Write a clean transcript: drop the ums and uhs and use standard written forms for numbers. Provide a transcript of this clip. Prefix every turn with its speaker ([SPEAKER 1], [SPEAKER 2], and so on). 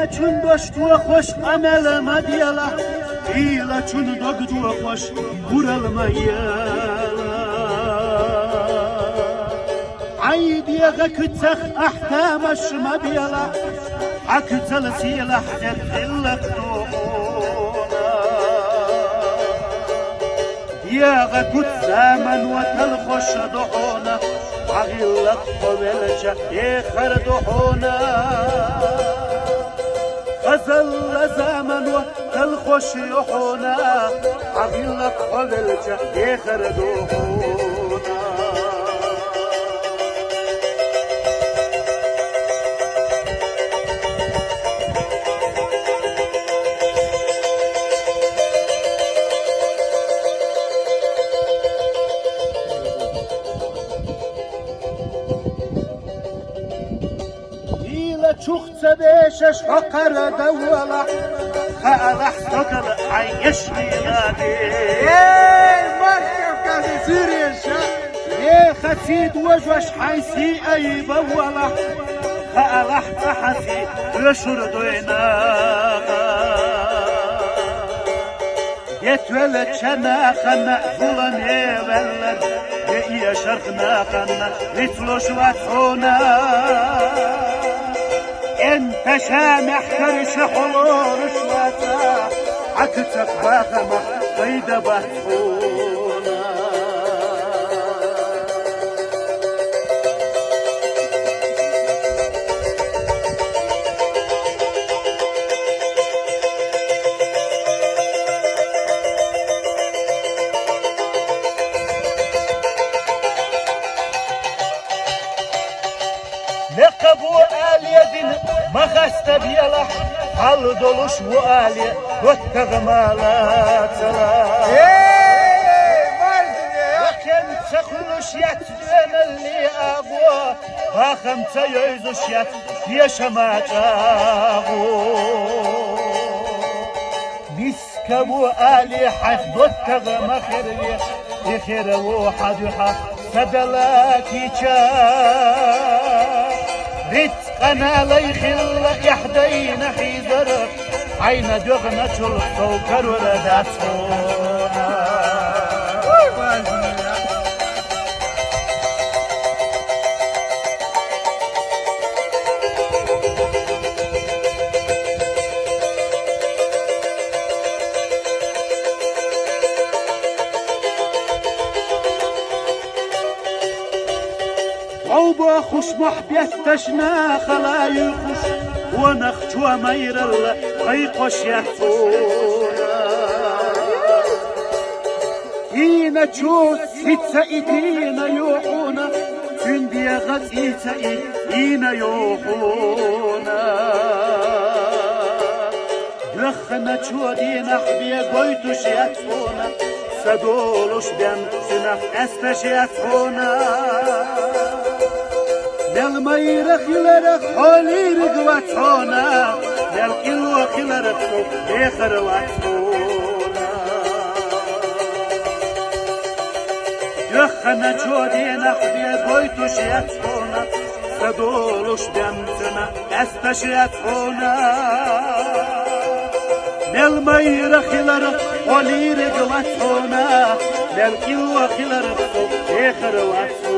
[SPEAKER 1] نه چون داشتو خوش عمل مدیلا ایلا چون دگدو خوش برل میلا عيدي غكتخ احتامش مبيلا حكتل سيلا حدق دونا يا غكت زامن وتلخش دحونا عغيلك قبلش يخر دحونا غزل زامن وتلخش يحونا عغيلك قبلش يخر دحونا شخص بيشش فقر دولة خالح سقل عيشني نادي
[SPEAKER 2] مركب كان سوريا الشام
[SPEAKER 1] خسيد وجوش حيسي اي بولة خالح تحسي يشرد ويناغا يتولد شناخا نأذولا يولد يشرخنا خنا يتلوش واتحونا انت سامح كرش حضور شواتا عكتك باغمة قيدة بطفونا لقبو آلية ما خست بيلا حل دولش وآلية والتغمالات وكان تخلش يتبين اللي أبوه فاخم تيزش يشمات أبوه مسكبو آلية حفظ التغمخر يخير وحد يحق سدلاكي رزقنا ليخل يحدين حيزر عين دغنا شلطو كرور داتونا عوبا خوش محبيتشنا خلاي خوش ونخش ومير الله قيقش يحفونا إينا تشوس هتسا إينا يوحونا سندي غزيتا إينا يوحونا دخنا تشودينا حبيا قويتوش يحفونا سدولوش بيان سنف استش يحفونا نل ميرخ يلرخ حولي رقواتونا نل إلوخ يلرخ بيخر واتونا يخنا جودينا حبيا بويتوش ياتونا سدولوش بيمتنا استش ياتونا نل ميرخ يلرخ حولي رقواتونا نل إلوخ يلرخ بيخر واتونا